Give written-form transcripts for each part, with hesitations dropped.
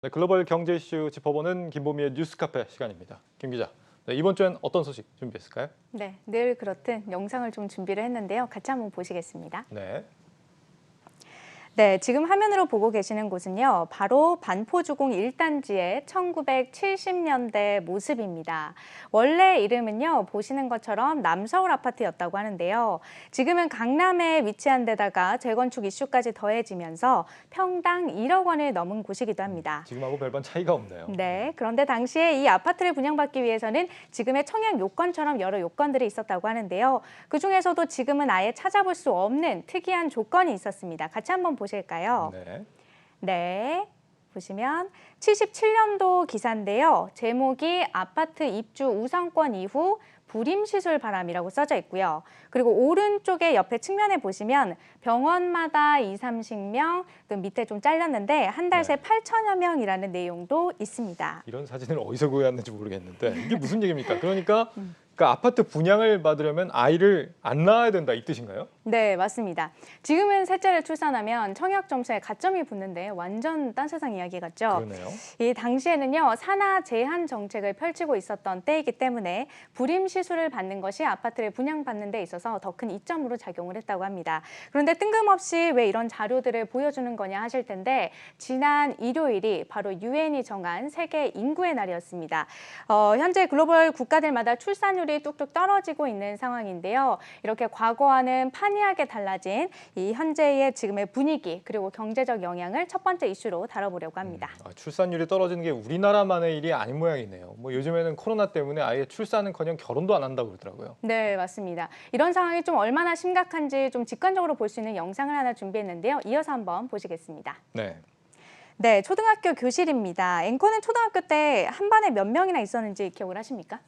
네, 글로벌 경제 이슈 짚어보는 김보미의 뉴스카페 시간입니다. 김 기자, 네, 이번 주엔 어떤 소식 준비했을까요? 네, 늘 그렇듯 영상을 좀 준비를 했는데요. 같이 한번 보시겠습니다. 네, 네, 지금 화면으로 보고 계시는 곳은요. 바로 반포주공 1단지의 1970년대 모습입니다. 원래 이름은요. 보시는 것처럼 남서울 아파트였다고 하는데요. 지금은 강남에 위치한 데다가 재건축 이슈까지 더해지면서 평당 1억 원을 넘은 곳이기도 합니다. 지금하고 별반 차이가 없네요. 네, 그런데 당시에 이 아파트를 분양받기 위해서는 지금의 청약 요건처럼 여러 요건들이 있었다고 하는데요. 그중에서도 지금은 아예 찾아볼 수 없는 특이한 조건이 있었습니다. 같이 한번 보실까요? 네, 네, 보시면 77년도 기사인데요. 제목이 아파트 입주 우선권 이후 불임 시술 바람이라고 써져 있고요. 그리고 오른쪽에 옆에 측면에 보시면 병원마다 20~30명, 그 밑에 좀 잘렸는데 한 달 새 네. 8천여 명이라는 내용도 있습니다. 이런 사진을 어디서 구해왔는지 모르겠는데 이게 무슨 얘기입니까? 그러니까 그 아파트 분양을 받으려면 아이를 안 낳아야 된다 이 뜻인가요? 네, 맞습니다. 지금은 셋째를 출산하면 청약 점수에 가점이 붙는데 완전 딴 세상 이야기 같죠? 그러네요. 이 당시에는요, 산하 제한 정책을 펼치고 있었던 때이기 때문에 불임 시술을 받는 것이 아파트를 분양받는 데 있어서 더 큰 이점으로 작용을 했다고 합니다. 그런데 뜬금없이 왜 이런 자료들을 보여주는 거냐 하실 텐데 지난 일요일이 바로 유엔이 정한 세계 인구의 날이었습니다. 현재 글로벌 국가들마다 출산율이 뚝뚝 떨어지고 있는 상황인데요. 이렇게 과거와는 판이하게 달라진 이 현재의 지금의 분위기 그리고 경제적 영향을 첫 번째 이슈로 다뤄보려고 합니다. 출산율이 떨어지는 게 우리나라만의 일이 아닌 모양이네요. 뭐 요즘에는 코로나 때문에 아예 출산은커녕 결혼도 안 한다고 그러더라고요. 네, 맞습니다. 이런 상황이 좀 얼마나 심각한지 좀 직관적으로 볼 수 있는 영상을 하나 준비했는데요. 이어서 한번 보시겠습니다. 네. 네, 초등학교 교실입니다. 앵커는 초등학교 때 한 반에 몇 명이나 있었는지 기억을 하십니까?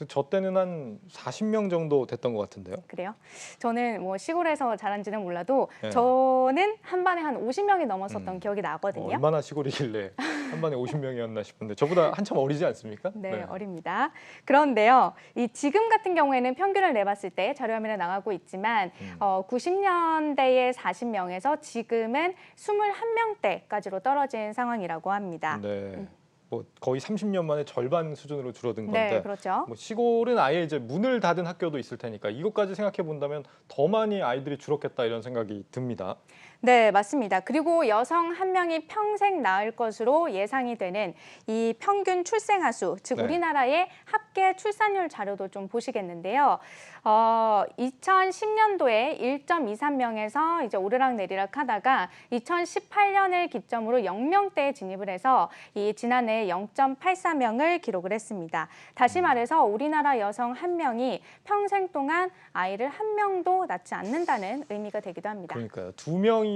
저 때는 한 40명 정도 됐던 것 같은데요. 그래요? 저는 뭐 시골에서 자란지는 몰라도 네. 저는 한 반에 한 50명이 넘었었던 기억이 나거든요. 얼마나 시골이길래 한 반에 50명이었나 싶은데 저보다 한참 어리지 않습니까? 네, 어립니다. 그런데요, 이 지금 같은 경우에는 평균을 내봤을 때 자료화면에 나가고 있지만 90년대에 40명에서 지금은 21명대까지로 떨어진 상황이라고 합니다. 네. 뭐 거의 30년 만에 절반 수준으로 줄어든 건데 네, 그렇죠. 뭐 시골은 아예 이제 문을 닫은 학교도 있을 테니까 이것까지 생각해 본다면 더 많이 아이들이 줄었겠다 이런 생각이 듭니다. 네, 맞습니다. 그리고 여성 한 명이 평생 낳을 것으로 예상이 되는 이 평균 출생아 수, 즉 네. 우리나라의 합계 출산율 자료도 좀 보시겠는데요. 2010년도에 1.23명에서 이제 오르락내리락 하다가 2018년을 기점으로 0명대에 진입을 해서 이 지난해 0.84명을 기록을 했습니다. 다시 말해서 우리나라 여성 한 명이 평생 동안 아이를 한 명도 낳지 않는다는 의미가 되기도 합니다. 그러니까요. 두 명이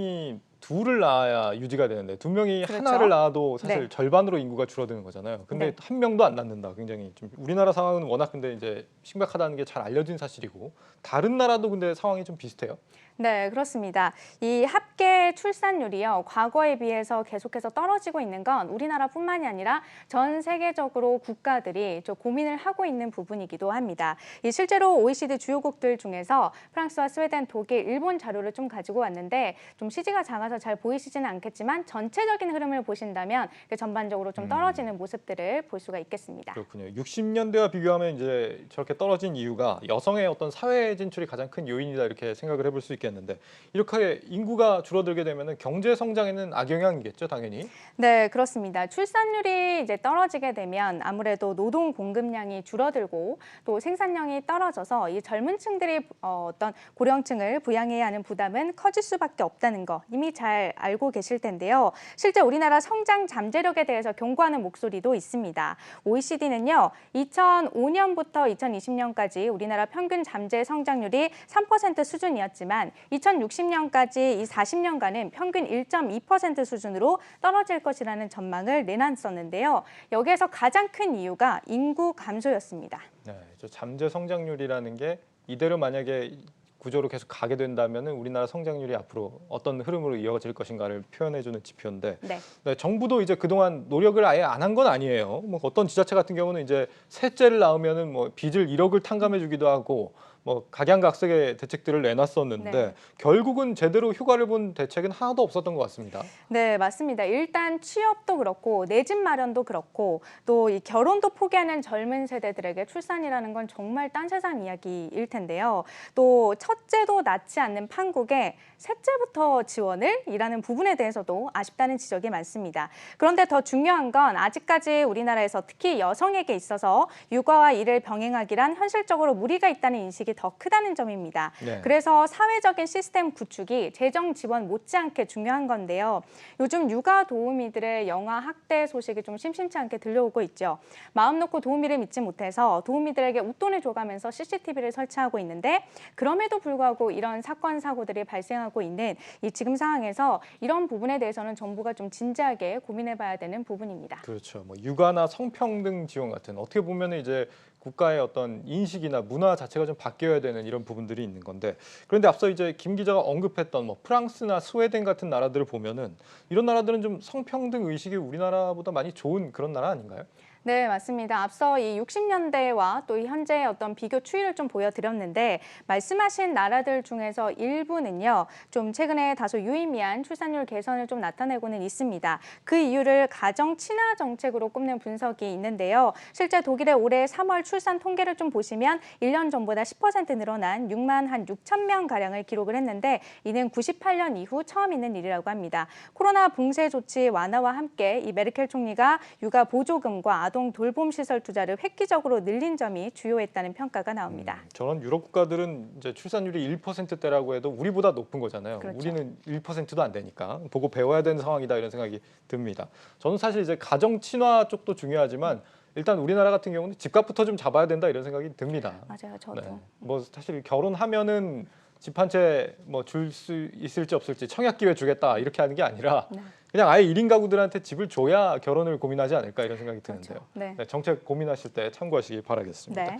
둘을 낳아야 유지가 되는데 두 명이 그렇죠. 하나를 낳아도 사실 네. 절반으로 인구가 줄어드는 거잖아요. 근데 네. 한 명도 안 낳는다. 굉장히 좀 우리나라 상황은 워낙 근데 이제 심각하다는 게 잘 알려진 사실이고 다른 나라도 근데 상황이 좀 비슷해요. 네, 그렇습니다. 이 합계 출산율이요, 과거에 비해서 계속해서 떨어지고 있는 건 우리나라뿐만이 아니라 전 세계적으로 국가들이 좀 고민을 하고 있는 부분이기도 합니다. 실제로 OECD 주요국들 중에서 프랑스와 스웨덴, 독일, 일본 자료를 좀 가지고 왔는데 좀 CG가 작아서 잘 보이시지는 않겠지만 전체적인 흐름을 보신다면 전반적으로 좀 떨어지는 모습들을 볼 수가 있겠습니다. 그렇군요. 60년대와 비교하면 이제 저렇게 떨어진 이유가 여성의 어떤 사회 진출이 가장 큰 요인이다 이렇게 생각을 해볼 수 있겠는데 이렇게 인구가 줄어들게 되면 경제 성장에는 악영향이겠죠, 당연히. 네, 그렇습니다. 출산율이 이제 떨어지게 되면 아무래도 노동 공급량이 줄어들고 또 생산량이 떨어져서 이 젊은 층들이 어떤 고령층을 부양해야 하는 부담은 커질 수밖에 없다는 거 이미 잘 알고 계실 텐데요. 실제 우리나라 성장 잠재력에 대해서 경고하는 목소리도 있습니다. OECD는요, 2005년부터 2020년까지 우리나라 평균 잠재 성장률이 3% 수준이었지만 2060년까지 이 40년간은 평균 1.2% 수준으로 떨어질 것이라는 전망을 내놨었는데요. 여기에서 가장 큰 이유가 인구 감소였습니다. 네, 저 잠재 성장률이라는 게 이대로 만약에 구조로 계속 가게 된다면 우리나라 성장률이 앞으로 어떤 흐름으로 이어질 것인가를 표현해주는 지표인데 네. 네, 정부도 이제 그동안 노력을 아예 안 한 건 아니에요. 뭐 어떤 지자체 같은 경우는 이제 셋째를 낳으면은 뭐 빚을 1억을 탕감해주기도 하고 뭐 각양각색의 대책들을 내놨었는데 네. 결국은 제대로 효과를 본 대책은 하나도 없었던 것 같습니다. 네, 맞습니다. 일단 취업도 그렇고 내 집 마련도 그렇고 또 이 결혼도 포기하는 젊은 세대들에게 출산이라는 건 정말 딴 세상 이야기일 텐데요. 또 첫째도 낳지 않는 판국에 셋째부터 지원을 이라는 부분에 대해서도 아쉽다는 지적이 많습니다. 그런데 더 중요한 건 아직까지 우리나라에서 특히 여성에게 있어서 육아와 일을 병행하기란 현실적으로 무리가 있다는 인식이 더 크다는 점입니다. 네. 그래서 사회적인 시스템 구축이 재정 지원 못지않게 중요한 건데요. 요즘 육아 도우미들의 영아 학대 소식이 좀 심심치 않게 들려오고 있죠. 마음 놓고 도우미를 믿지 못해서 도우미들에게 웃돈을 줘가면서 CCTV를 설치하고 있는데 그럼에도 불구하고 이런 사건 사고들이 발생하고 있는 이 지금 상황에서 이런 부분에 대해서는 정부가 좀 진지하게 고민해봐야 되는 부분입니다. 그렇죠. 뭐 육아나 성평등 지원 같은 어떻게 보면은 이제 국가의 어떤 인식이나 문화 자체가 좀 바뀌어야 되는 이런 부분들이 있는 건데 그런데 앞서 이제 김 기자가 언급했던 뭐 프랑스나 스웨덴 같은 나라들을 보면은 이런 나라들은 좀 성평등 의식이 우리나라보다 많이 좋은 그런 나라 아닌가요? 네, 맞습니다. 앞서 이 60년대와 또 이 현재의 어떤 비교 추이를 좀 보여드렸는데 말씀하신 나라들 중에서 일부는요, 좀 최근에 다소 유의미한 출산율 개선을 좀 나타내고는 있습니다. 그 이유를 가정 친화 정책으로 꼽는 분석이 있는데요. 실제 독일의 올해 3월 출산 통계를 좀 보시면 1년 전보다 10% 늘어난 6만 한 6천 명 가량을 기록을 했는데 이는 98년 이후 처음 있는 일이라고 합니다. 코로나 봉쇄 조치 완화와 함께 이 메르켈 총리가 육아 보조금과 아동 돌봄 시설 투자를 획기적으로 늘린 점이 주요했다는 평가가 나옵니다. 저런 유럽 국가들은 이제 출산율이 1%대라고 해도 우리보다 높은 거잖아요. 그렇죠. 우리는 1%도 안 되니까 보고 배워야 되는 상황이다 이런 생각이 듭니다. 저는 사실 이제 가정 친화 쪽도 중요하지만 일단 우리나라 같은 경우는 집값부터 좀 잡아야 된다 이런 생각이 듭니다. 맞아요, 저도. 네. 뭐 사실 결혼하면은 집 한 채 뭐 줄 수 있을지 없을지 청약 기회 주겠다 이렇게 하는 게 아니라 네. 그냥 아예 1인 가구들한테 집을 줘야 결혼을 고민하지 않을까 이런 생각이 드는데요. 그렇죠. 네. 네, 정책 고민하실 때 참고하시기 바라겠습니다. 네.